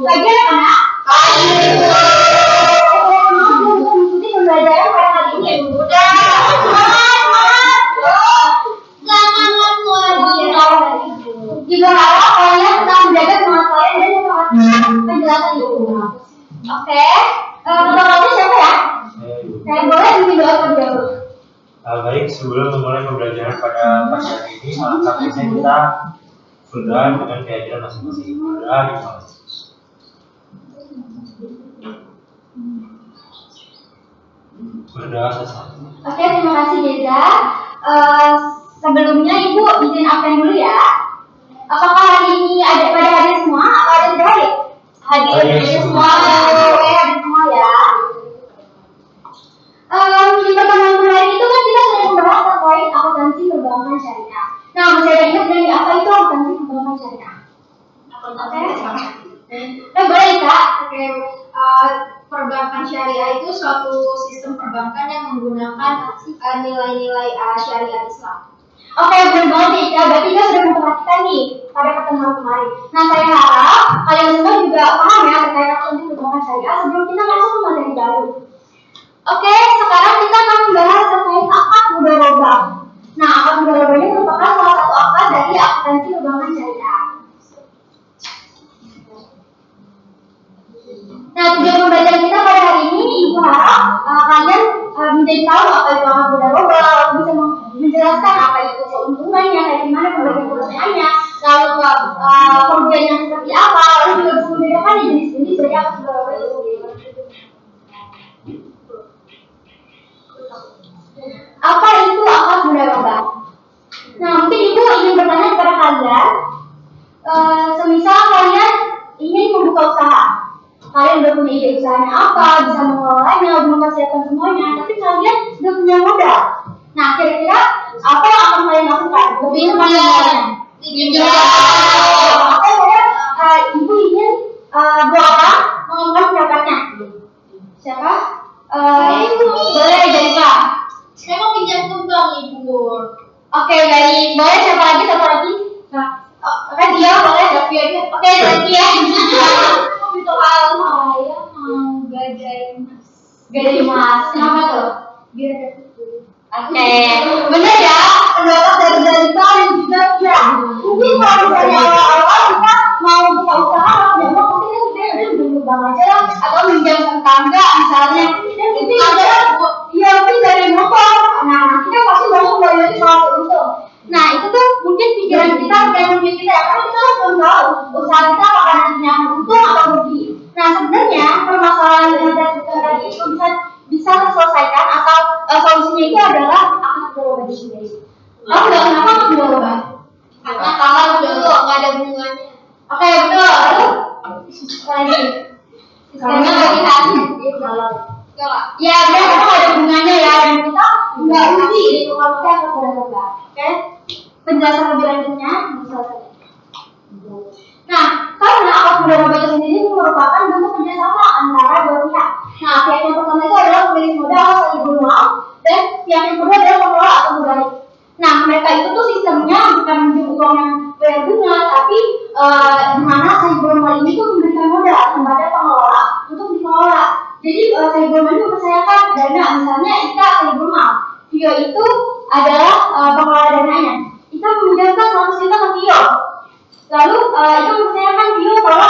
Pagi apa? Pagi. Mengikuti pembelajaran pada hari ini. Udah. Semangat lagi. Gimana kalian tetap menjaga semangat kalian dan penjelasan itu? Oke. Pertama siapa ya? Saya boleh bikin doa terlebih dahulu. Baik, sebelum memulai pembelajaran pada pagi hari ini, alangkah baiknya kita berdoa dengan keyakinan masing-masing. Berdoa di bawah. Berdoa selesai. Oke, terima kasih Deza. Sebelumnya Ibu izin absen dulu ya. Apakah hari ini ada pada hadir semua? Atau ada yang hadir? Hadir semua. Oke, hadir semua ya. Di pertemuan kemarin itu kan kita sudah membahas terkait akuntansi perbankan syariah. Nah, masih ada ingat dari apa itu akuntansi perbankan syariah? Boleh Kak? Oke, perbankan syariah itu suatu sistem perbankan yang menggunakan nilai-nilai syariat Islam. Oke, benar banget nih Kak. Berarti kita sudah memperhatikan nih pada pertemuan kemarin. Nah, saya harap kalian semua juga paham ya terkait akuntansi perbankan syariah sebelum kita masuk ke materi baru. Oke, sekarang kita akan membahas terkait akad mudharabah. Nah, akad mudharabah ini merupakan salah satu akad dari akuntansi perbankan syariah. Nah, tujuan pembelajaran kita pada hari ini, Ibu harap kalian menjadi tahu apa itu akad mudharabah, bisa menjelaskan apa itu keuntungannya, kayak gimana pembagian keuntungannya, lalu kerugiannya seperti apa, lalu juga bisa membedakan jenis-jenis dari akad mudharabah itu sendiri. Apa itu akad mudharabah? Nah, mungkin Ibu ingin bertanya kepada kalian, semisal kalian ingin membuka usaha, kalian udah punya ide usahanya apa, bisa mengelolanya, udah mempersiapkan semuanya, tapi kalian udah punya modal. Nah, kira-kira apa yang akan kalian lakukan? Lebih banyak. Apa ya? Ibu ingin dua orang mengumumkan pendapatnya. Siapa? Boleh jadi Kak. Saya mau pinjam tumbang Ibu. Oke, baik. Boleh siapa lagi? Satu lagi? Nah, oke dia boleh. Oke, Zakia. Itu hal saya mau gadai emas. Gadai emas. Kenapa tuh? Biar ada tuh. Oke, benar ya. Pendapat dari Zalita dan juga Kia. Mungkin kalau misalnya awal-awal kita mau buka usaha, mungkin kita udah bank aja lah, atau minjam tetangga misalnya. Dan itu adalah ya mungkin dari motor. Nah, kita pasti mau kembali lagi soal untung. Nah, itu tuh mungkin pikiran kita dan mimpi kita ya, karena kita belum tahu usaha kita apakah nantinya untung atau rugi. Nah, sebenarnya permasalahan yang saya sebutkan tadi itu bisa terselesaikan atau solusinya itu adalah akad mudharabah sendiri. Tahu nggak kenapa akad mudharabah? Karena kalau dulu nggak ada hubungannya. Oke, betul. Lagi. Karena bagi hasil itu ya, benar karena nggak ada hubungannya ya, dan kita nggak rugi gitu kalau kita akad mudharabah. Oke, penjelasan lebih lanjutnya selesai. Nah, karena akad mudharabah itu sendiri merupakan bentuk kerjasama antara dua pihak. Nah, pihak yang pertama itu adalah pemilik modal atau sahibul mal, dan pihak yang kedua adalah pengelola atau mudharib. Nah, mereka itu tuh sistemnya bukan menunjuk uang yang bayar bunga, tapi di mana sahibul mal ini tuh memberikan modal kepada pengelola untuk dikelola. Jadi sahibul mal itu mempercayakan dana, misalnya Ika sahibul mal, Tio itu adalah pengelola dananya. Ika meminjamkan 100 juta ke Tio. Lalu itu mempercayakan Tio kalau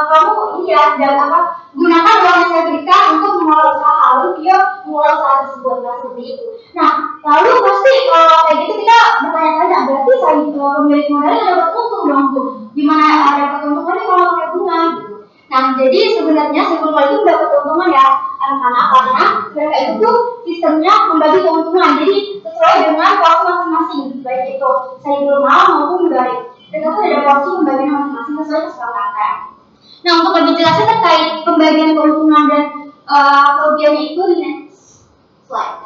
kamu ini ya dan gunakan uang yang saya berikan untuk mengelola usaha, lalu Tio mengelola usaha tersebut, seperti itu. Nah, lalu pasti kalau kayak gitu kita bertanya-tanya, berarti saya pemilik modalnya dapat untung dong tuh? Gimana dapat keuntungannya kalau pakai bunga? Gitu. Nah, jadi sebenarnya sebelum itu dapat keuntungan ya, karena mereka itu tuh sistemnya membagi keuntungan, jadi sesuai dengan porsi masing-masing, baik itu saya belum mau maupun mudharib. Mereka tuh ada porsi pembagian masing-masing sesuai kesepakatan. Nah, untuk lebih jelasnya terkait pembagian keuntungan dan kerugiannya itu di next slide.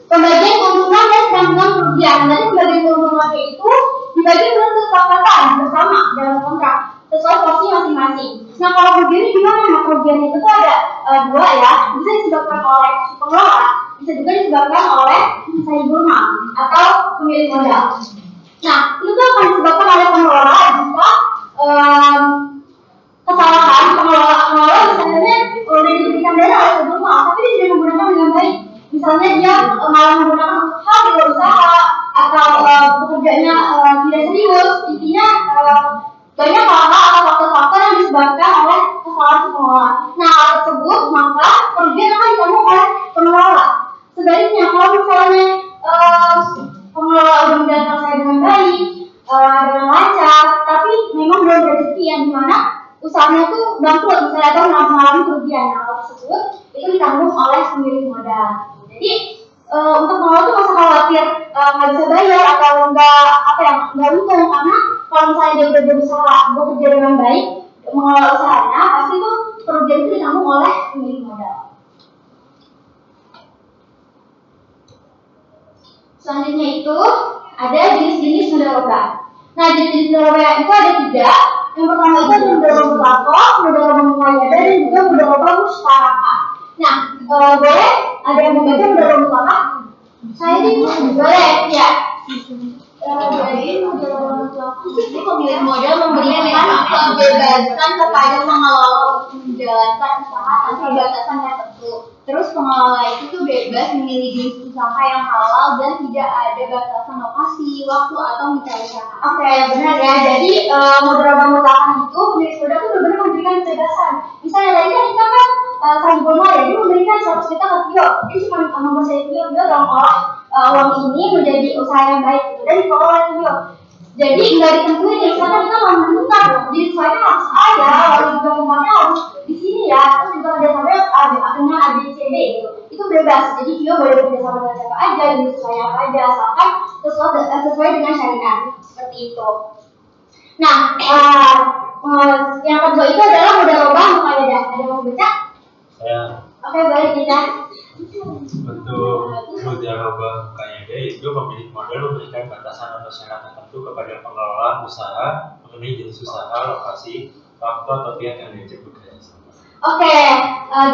Pembagian keuntungan dan penangguhan kerugian. Jadi pembagian keuntungan itu dibagi menurut kesepakatan bersama dalam kontrak sesuai porsi masing-masing. Nah, kalau kerugian gimana? Nah, kerugian itu tuh ada dua ya. Bisa disebabkan oleh pengelola, bisa juga disebabkan oleh sahibul mal atau pemilik modal. Nah, itu tuh akan disebabkan oleh pengelola kesalahan pengelola misalnya udah diberikan dana oleh sebelumnya, tapi dia tidak menggunakan dengan baik. Misalnya dia malah menggunakan hal tidak usaha atau pekerjaannya tidak serius, intinya banyak hal-hal atau faktor-faktor yang disebabkan oleh kesalahan pengelola. Nah, hal tersebut maka kerugian akan ditanggung oleh pengelola. Sebaliknya kalau misalnya pengelola udah menjalankan saya dengan baik, dengan lancar, tapi memang belum rezeki yang dimana usahanya tuh bangkrut misalnya atau mengalami kerugian, hal tersebut itu ditanggung oleh pemilik modal. Jadi untuk pengelola tuh masa khawatir nggak bisa bayar atau nggak untung, karena kalau misalnya dia udah berusaha bekerja dengan baik mengelola usahanya, pasti tuh kerugian itu ditanggung oleh pemilik modal. Selanjutnya itu ada jenis-jenis modal roba. Nah, jenis-jenis modal roba itu ada 3. Yang pertama itu ada modal roba mutlak, modal roba muqayyad, dan juga modal roba musyarakah. Nah, boleh ada yang membaca modal roba mutlak? Saya ini boleh ya. Jadi modal roba mutlak itu pemilik modal memberikan kebebasan kepada pengelola untuk menjalankan usaha tanpa batasan tertentu. Terus pengelola itu tuh bebas memilih jenis usaha yang halal dan tidak ada batasan lokasi, waktu atau mitra usaha. Oke, benar ya. Jadi modal roba mutlak itu pemilik modal tuh benar-benar memberikan kebebasan. Misalnya tadi kan kita kan Sanggul ya, dia memberikan 100 juta ke Tio. Dia cuma mempercayai Tio dalam uang ini menjadi usaha yang baik gitu, dan dikelola oleh Tio. Jadi nggak ditentuin ya, misalkan kita nggak menentukan, jadi usaha harus A ya, lalu juga tempatnya harus di sini ya, terus juga kerjasamanya dengan ABCD gitu. Itu bebas. Jadi Tio boleh kerjasama dengan siapa aja, jenis usaha apa aja, asalkan sesuai dengan syariat seperti itu. Nah, yang kedua itu adalah modal roba muqayyadah. Ada yang mau baca? Saya. Oke, boleh kita. Untuk modal roba muqayyadah itu pemilik modal memberikan batasan atau syarat tertentu kepada pengelola usaha mengenai jenis usaha, lokasi, waktu atau pihak yang diajak bekerja sama. Oke,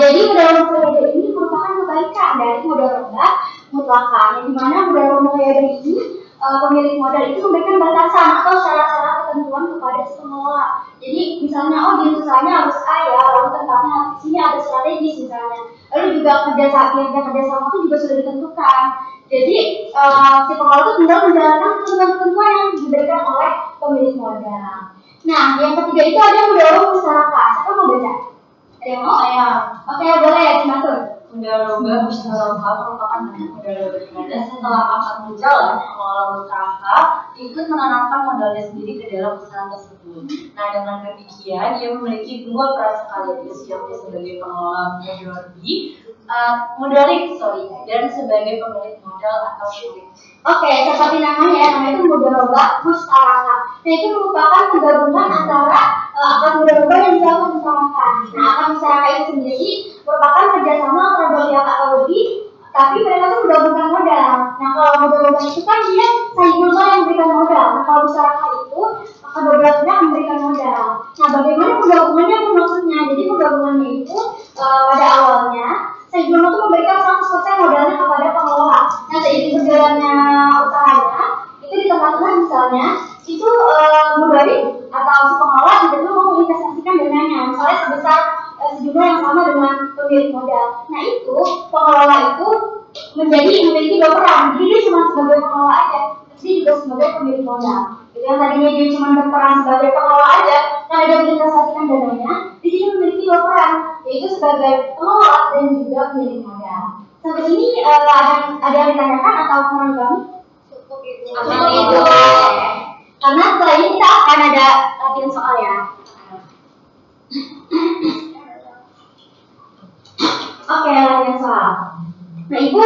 jadi modal roba muqayyadah ini merupakan kebaikan dari modal roba mutlak, yang dimana modal roba muqayyadah ini pemilik modal itu memberikan batasan atau syarat-syarat ketentuan kepada si pengelola. Jadi misalnya jenis usahanya harus A ya, lalu tempatnya di sini ada strategis misalnya. Lalu juga kerjasama itu juga sudah ditentukan. Jadi si pengelola itu tinggal menjalankan ketentuan yang diberikan oleh pemilik modal. Nah, yang ketiga itu ada modal roba musyarakah. Siapa mau baca? Ada yang mau? Saya. Oke, boleh ya, Cimatur. Modal roba musyarakah merupakan bentuk modal roba di mana setelah akad berjalan, pengelola usaha ikut menanamkan modalnya sendiri ke dalam usaha tersebut. Nah, dengan demikian dia memiliki 2 peran sekaligus, yakni sebagai pengelola dan sebagai pemilik modal atau syirik. Oke, seperti namanya itu modal roba musyarakah. Nah, itu merupakan penggabungan antara akad modal roba dan juga akad musyarakah. Nah, akad musyarakah itu sendiri merupakan kerjasama antara 2 pihak atau lebih, tapi mereka tuh menggabungkan modal. Nah, kalau modal roba itu kan dia saling yang memberikan modal. Nah, kalau musyarakah itu kedua belah pihak memberikan modal. Nah, bagaimana penggabungannya pun maksudnya? Jadi penggabungannya itu pada awalnya Sayyidul itu memberikan 100% modalnya kepada pengelola. Nah, seiring berjalannya usahanya, itu di tengah-tengah misalnya, itu mudharib atau si pengelola juga mau menginvestasikan dananya, misalnya sebesar sejumlah yang sama dengan pemilik modal. Nah, itu pengelola itu memiliki 2 peran. Jadi dia cuma sebagai pengelola aja, dia juga sebagai pemilik modal. Jadi yang tadinya dia cuma berperan sebagai pengelola aja, karena dia menginvestasikan dananya, di sini memiliki 2 peran, yaitu sebagai pengelola dan juga pemilik modal. Sampai sini ada yang ditanyakan atau kurang kami? Cukup itu. Karena setelah ini kita akan ada latihan soal ya. Oke, latihan soal. Nah, Ibu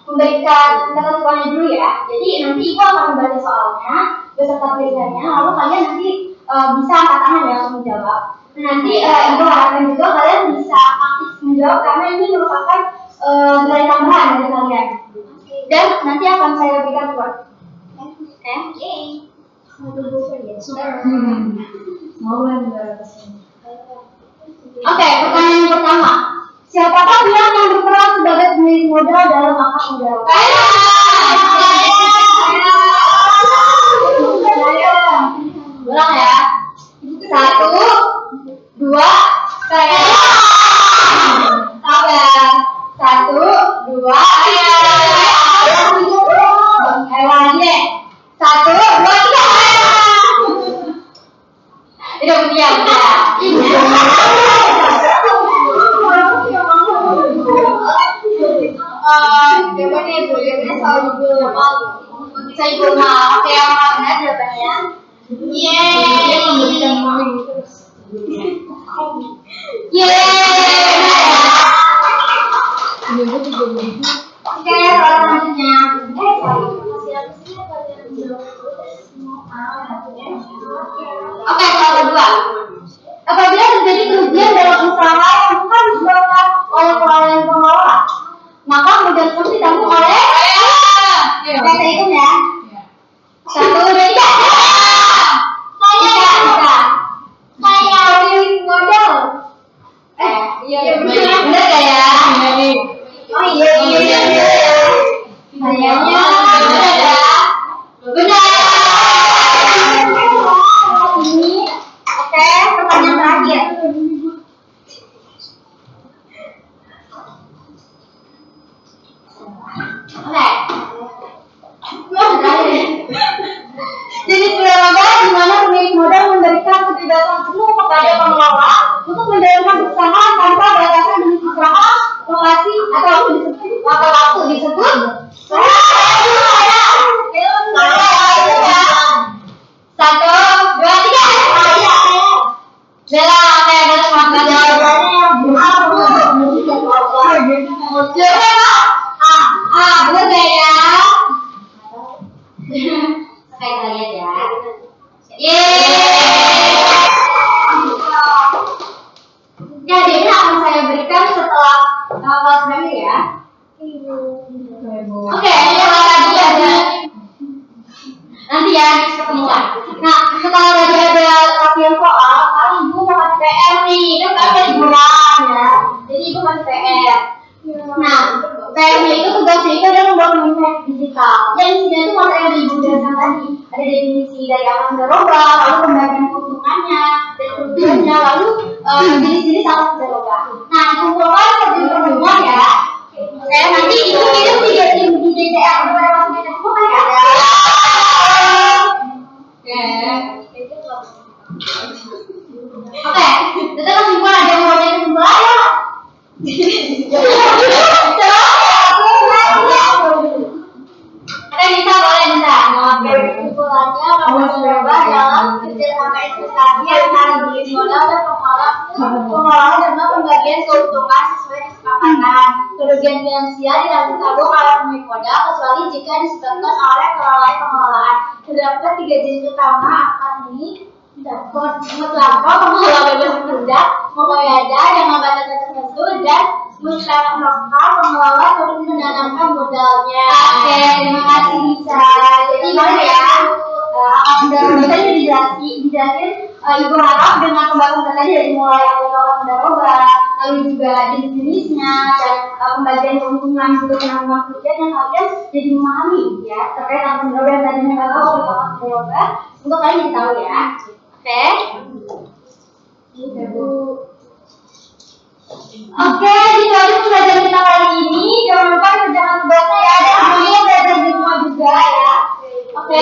memberikan ketentuannya dulu ya. Jadi nanti Ibu akan membaca soalnya beserta tulisannya, lalu kalian nanti bisa angkat tangan ya untuk menjawab. Nah, nanti Ibu harapkan juga kalian bisa aktif menjawab karena ini merupakan nilai tambahan dari kalian. Dan nanti akan saya berikan buat. Oke. Oke, pertanyaan yang pertama. Siapakah pihak yang berperan sebagai pemilik modal dalam akad modal? Ulang ya. 1, 2, 3. Udah punya Jawabannya itu, jawabannya soal ibu. Saya guna. Oke, yang benar jawabannya. Yeay. Oke, soal selanjutnya. Oke, soal kedua. Apabila terjadi kerugian dalam usaha yang bukan disebabkan oleh kelalaian pengelola, maka modal pun ditanggung oleh saya hitung ya. 1, 2, 3. Saya pilih modal. Iya, Bener gak ya? Oh iya. Kayaknya bener ya. Benar. Ini oke, pertanyaan terakhir. Oke. Jenis pengelola di mana pemilik modal memberikan kebebasan penuh kepada pengelola untuk menjalankan usaha tanpa batasan jenis usaha, lokasi atau waktu disebut. Satu, dua, tiga. Bella, oke, Bella semangat jawabannya. Jawabannya bener gak ya? Oke, kita lihat ya. Jadi ini akan saya berikan setelah kelas terakhir ya. Oke, setelah tadi ada nanti ya next ketemuan. Nah, setelah tadi ada latihan soal, sekarang ibu mau kasih PR nih, kan tadi liburan ya. Jadi ibu kasih PR. Nah, PR-nya itu tugasnya itu adalah membuat manifest digital. Yang isinya itu materi yang ibu jelaskan tadi. Ada definisi dari apa mendoroga, lalu pembagian keuntungannya, dan kerugiannya, lalu jenis-jenis alat mendoroga. Nah, dikumpulkan kerja pertemuan ya. Oke, nanti itu kirim di DCR kepada masing-masing semua ya. Oke, kita kesimpulan ada yang mau jadi kesimpulan ya. Oke, bisa boleh bisa. Kesimpulannya bahwa mencoba dalam kerjasama investasi antara pemilik modal dan pengelola dengan pembagian keuntungan sesuai kesepakatan. Kerugian finansial tidak ditanggung oleh pemilik modal kecuali jika disebabkan oleh kelalaian pengelolaan. Terdapat 3 jenis utama akan ini mutlak pengelola bebas bekerja, mengoyada dengan batasan tertentu, dan mutlak pengelola terus menanamkan modalnya. Oke, terima kasih Lisa. Jadi gimana ya? Udah tadi dijelasin. Ibu harap dengan pembahasan tadi dari mulai awal mendoroga, lalu juga jenis-jenisnya dan pembagian keuntungan juga penanggungan kerugian yang kalian jadi memahami ya terkait dengan mendoroga yang tadinya nggak tahu kalau mendoroga untuk kalian jadi tahu ya. Oke. Oke, jadi itu pelajaran kita kali ini. Jangan lupa kerjakan tugasnya ya. Dan semuanya belajar di rumah juga ya. Oke.